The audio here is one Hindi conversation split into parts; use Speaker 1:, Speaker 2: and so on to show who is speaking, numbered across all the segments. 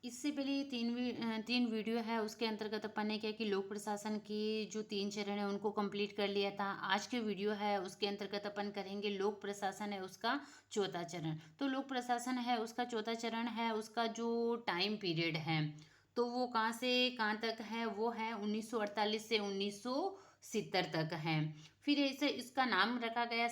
Speaker 1: इससे पहले ये तीन वीडियो है, उसके अंतर्गत अपन ने क्या कि लोक प्रशासन के जो 3 चरण है उनको कंप्लीट कर लिया था। आज के वीडियो है उसके अंतर्गत अपन करेंगे लोक प्रशासन है उसका चौथा चरण। तो लोक प्रशासन है उसका चौथा चरण है, उसका जो टाइम पीरियड है तो वो कहाँ से कहाँ तक है, वो है 1948 से 1970 तक है। फिर ऐसे इसका नाम रखा गया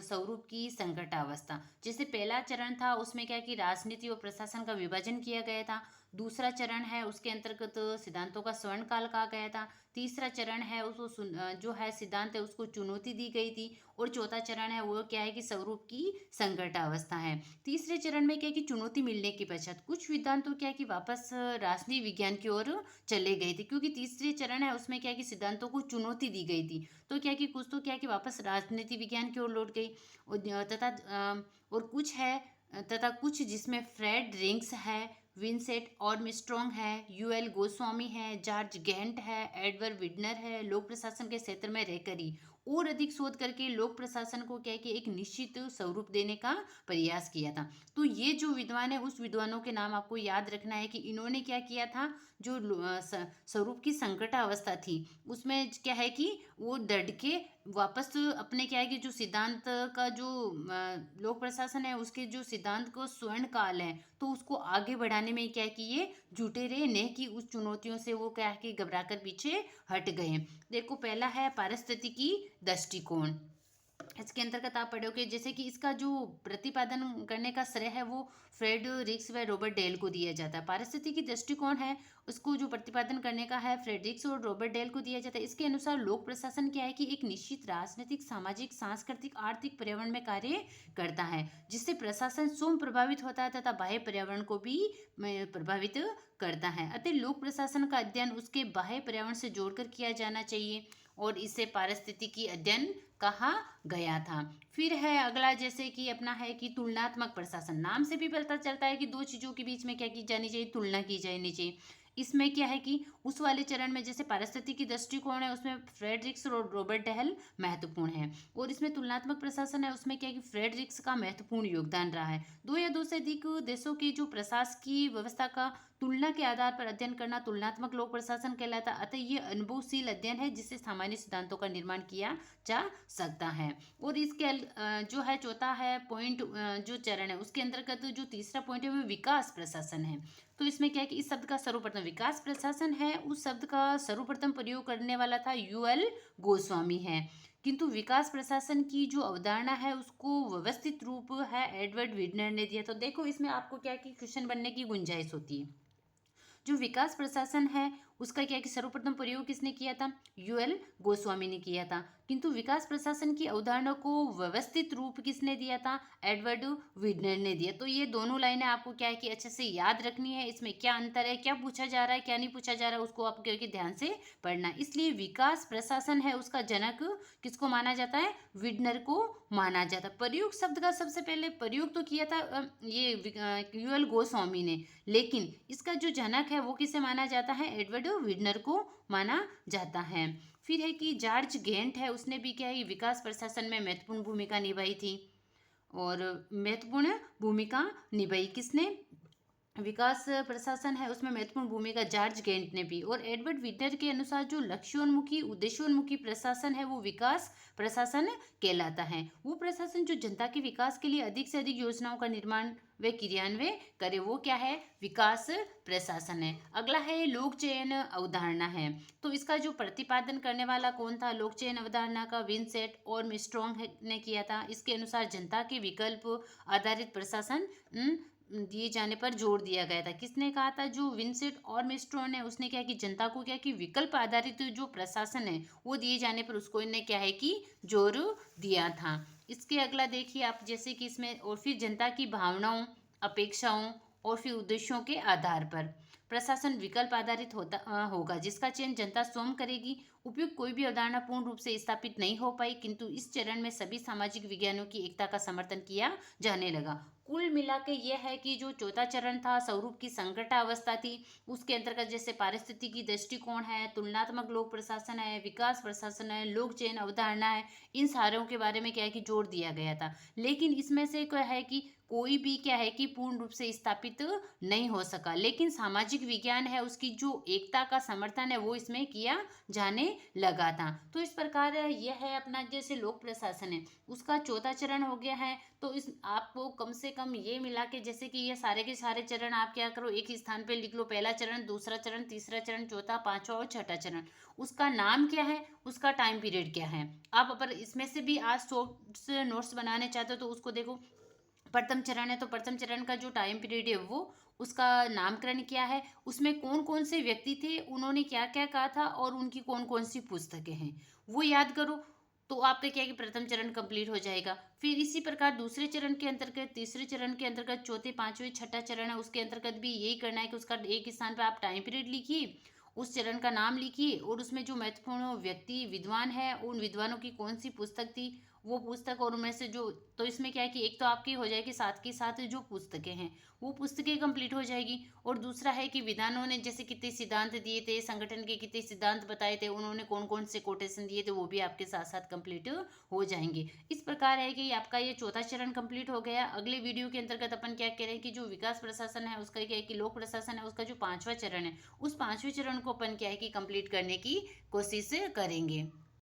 Speaker 1: स्वरूप की संकटावस्था। जैसे पहला चरण था उसमें क्या कि राजनीति और प्रशासन का विभाजन किया गया था। दूसरा चरण है उसके अंतर्गत सिद्धांतों का स्वर्ण काल कहा गया था। तीसरा चरण है उसको जो है सिद्धांत है उसको चुनौती दी गई थी। और चौथा चरण है वो क्या है कि स्वरूप की संकटावस्था है। तीसरे चरण में क्या है कि चुनौती मिलने के पश्चात कुछ सिद्धांतों क्या है कि वापस राजनीति विज्ञान की ओर चले गए थे, क्योंकि तीसरे चरण है उसमें क्या है कि सिद्धांतों को चुनौती दी गई थी। तो क्या कि कुछ तो क्या कि वापस राजनीति विज्ञान की ओर लौट गई। और कुछ है तथा कुछ जिसमें फ्रेड रिंग्स है, विंसेंट ऑर्मस्ट्रॉन्ग है, यूएल गोस्वामी है, जॉर्ज गेंट है, एडवर्ड विडनर है, लोक प्रशासन के क्षेत्र में रहकर ही और अधिक शोध करके लोक प्रशासन को क्या है कि एक निश्चित स्वरूप देने का प्रयास किया था। तो ये जो विद्वान है उस विद्वानों के नाम आपको याद रखना है कि इन्होंने क्या किया था। जो स्वरूप की संकटावस्था थी उसमें क्या है कि वो डट के वापस अपने क्या है कि जो सिद्धांत का जो लोक प्रशासन है उसके जो सिद्धांत को स्वर्ण काल है तो उसको आगे बढ़ाने में क्या है कि ये जुटे रहे, नहीं कि उस चुनौतियों से वो क्या है कि घबरा कर पीछे हट गए। देखो पहला है पारिस्थितिकी दृष्टिकोण। इसके अंतर्गत आप पढ़ोगे जैसे कि इसका जो प्रतिपादन करने का श्रेय है वो फ्रेड रिक्स व रॉबर्ट डेल को दिया जाता है। पारिस्थितिकी दृष्टिकोण है उसको जो प्रतिपादन करने का है फ्रेडरिक्स और रॉबर्ट डेल को दिया जाता है। इसके अनुसार लोक प्रशासन क्या है कि एक निश्चित राजनीतिक, सामाजिक, सांस्कृतिक, आर्थिक पर्यावरण में कार्य करता है, जिससे प्रशासन स्वयं प्रभावित होता है तथा बाह्य पर्यावरण को भी प्रभावित करता है। अतः लोक प्रशासन का अध्ययन उसके बाह्य पर्यावरण से जोड़कर किया जाना चाहिए और इसे पारिस्थितिकी अध्ययन कहा गया था। फिर है अगला जैसे कि अपना है कि तुलनात्मक प्रशासन। नाम से भी पता चलता है कि दो चीजों के बीच में क्या की जानी चाहिए, तुलना की जानी चाहिए। इसमें क्या है कि उस वाले चरण में जैसे पारिस्थितिकी दृष्टिकोण है उसमें फ्रेडरिक्स और रॉबर्ट डेहल महत्वपूर्ण है। और इसमें तुलनात्मक प्रशासन है उसमें क्या है कि फ्रेडरिक्स का महत्वपूर्ण योगदान रहा है। दो या दो से अधिक देशों की जो प्रशासकीय व्यवस्था का तुलना के आधार पर अध्ययन करना तुलनात्मक लोक प्रशासन कहलाता है। अतः ये अनुभवशील अध्ययन है जिससे सामान्य सिद्धांतों का निर्माण किया जा सकता है। और इसके जो है चौथा है पॉइंट, जो चरण है उसके अंतर्गत जो तीसरा पॉइंट है वो विकास प्रशासन है। तो इसमें क्या है कि इस शब्द का सर्वप्रथम विकास प्रशासन है, उस शब्द का सर्वप्रथम प्रयोग करने वाला था यूएल गोस्वामी है। किंतु विकास प्रशासन की जो अवधारणा है उसको व्यवस्थित रूप है एडवर्ड विडनर ने दिया। तो देखो इसमें आपको क्या है कि क्वेश्चन बनने की गुंजाइश होती है। जो विकास प्रशासन है उसका क्या है कि सर्वप्रथम प्रयोग किसने किया था, यूएल गोस्वामी ने किया था। किंतु विकास प्रशासन की अवधारणा को व्यवस्थित रूप किसने दिया था, एडवर्ड विडनर ने दिया। तो ये दोनों लाइनें आपको क्या है कि अच्छे से याद रखनी है। इसमें क्या अंतर है, क्या पूछा जा रहा है, क्या नहीं पूछा जा रहा है, उसको आपको क्या है कि ध्यान से पढ़ना है। इसलिए विकास प्रशासन है उसका जनक किसको माना जाता है, विडनर को माना जाता है। प्रयोग शब्द का सबसे पहले प्रयोग तो किया था ये यूएल गोस्वामी ने, लेकिन इसका जो जनक है वो किसे माना जाता है, एडवर्ड विडनर को माना जाता है। फिर है कि जॉर्ज गेंट है उसने भी क्या है विकास प्रशासन में महत्वपूर्ण भूमिका निभाई थी। और महत्वपूर्ण भूमिका निभाई किसने, विकास प्रशासन है उसमें महत्वपूर्ण भूमिका जॉर्ज गेंट ने भी। और एडवर्ड विडनर के अनुसार जो लक्ष्योन्मुखी उद्देश्योन्मुखी प्रशासन है वो विकास प्रशासन कहलाता है। वो प्रशासन जो जनता के विकास के लिए अधिक से अधिक योजनाओं का निर्माण व क्रियान्वयन करे, वो क्या है, विकास प्रशासन है। अगला है लोक चयन अवधारणा है। तो इसका जो प्रतिपादन करने वाला कौन था, लोक चयन अवधारणा का विंसेंट और मिस्ट्रॉन्ग ने किया था। इसके अनुसार जनता के विकल्प आधारित प्रशासन दिए जाने पर जोर दिया गया था। किसने कहा था, जो विंसेंट और मिस्ट्रॉन है उसने क्या कि जनता को क्या कि विकल्प आधारित जो प्रशासन है वो दिए जाने पर उसको इन्हें क्या है कि जोर दिया था। इसके अगला देखिए आप जैसे कि इसमें और फिर जनता की भावनाओं, अपेक्षाओं और फिर उद्देश्यों के आधार पर प्रशासन विकल्प आधारित होगा जिसका चयन जनता स्वयं करेगी। उपयुक्त कोई भी अवधारणा पूर्ण रूप से स्थापित नहीं हो पाई, किंतु इस चरण में सभी सामाजिक विज्ञानों की एकता का समर्थन किया जाने लगा। कुल मिला के यह है कि जो चौथा चरण था स्वरूप की संकटावस्था थी, उसके अंतर्गत जैसे पारिस्थितिकी दृष्टिकोण है, तुलनात्मक लोक प्रशासन है, विकास प्रशासन है, लोक चयन अवधारणा है, इन सारों के बारे में क्या है कि जोर दिया गया था। लेकिन इसमें से क्या है कि कोई भी क्या है कि पूर्ण रूप से स्थापित नहीं हो सका, लेकिन सामाजिक विज्ञान है उसकी जो एकता का समर्थन है वो इसमें किया जाने लगा था। तो इस प्रकार यह है अपना जैसे लोक प्रशासन है उसका चौथा चरण हो गया है। तो इस आपको कम से कम ये मिला के जैसे कि ये सारे के सारे चरण आप क्या करो एक ही स्थान पे लिख लो, पहला चरण, दूसरा चरण, तीसरा चरण, चौथा, पांचवा और छठा चरण। उसका नाम क्या है, उसका टाइम पीरियड क्या है। आप अगर इसमें से भी आज शॉर्ट्स नोट्स बनाने चाहते हो तो उसको देखो। प्रथम चरण है तो प्रथम चरण का जो टाइम पीरियड है वो, उसका नामकरण क्या है, उसमें कौन कौन से व्यक्ति थे, उन्होंने क्या क्या कहा था और उनकी कौन कौन सी पुस्तकें हैं, वो याद करो। तो आपका क्या है कि प्रथम चरण कंप्लीट हो जाएगा। फिर इसी प्रकार दूसरे चरण के अंतर्गत, तीसरे चरण के अंतर्गत, चौथे, पांचवें, छठा चरण है उसके अंतर्गत भी यही करना है कि उसका एक स्थान पर आप टाइम पीरियड लिखिए, उस चरण का नाम लिखिए और उसमें जो महत्वपूर्ण व्यक्ति विद्वान है उन विद्वानों की कौन सी पुस्तक थी वो पुस्तक, और उनमें से जो, तो इसमें क्या है कि एक तो आपकी हो जाएगी साथ के साथ जो पुस्तकें हैं वो पुस्तकें कंप्लीट हो जाएगी। और दूसरा है कि विद्वानों ने जैसे कितने सिद्धांत दिए थे, संगठन के कितने सिद्धांत बताए थे, उन्होंने कौन कौन से कोटेशन दिए थे वो भी आपके साथ साथ कंप्लीट हो जाएंगे। इस प्रकार है कि आपका ये चौथा चरण कंप्लीट हो गया। अगले वीडियो के अंतर्गत अपन क्या कह रहे हैं कि जो विकास प्रशासन है उसका क्या है कि लोक प्रशासन है उसका जो पांचवा चरण है, उस पांचवें चरण को अपन क्या है कि कंप्लीट करने की कोशिश करेंगे।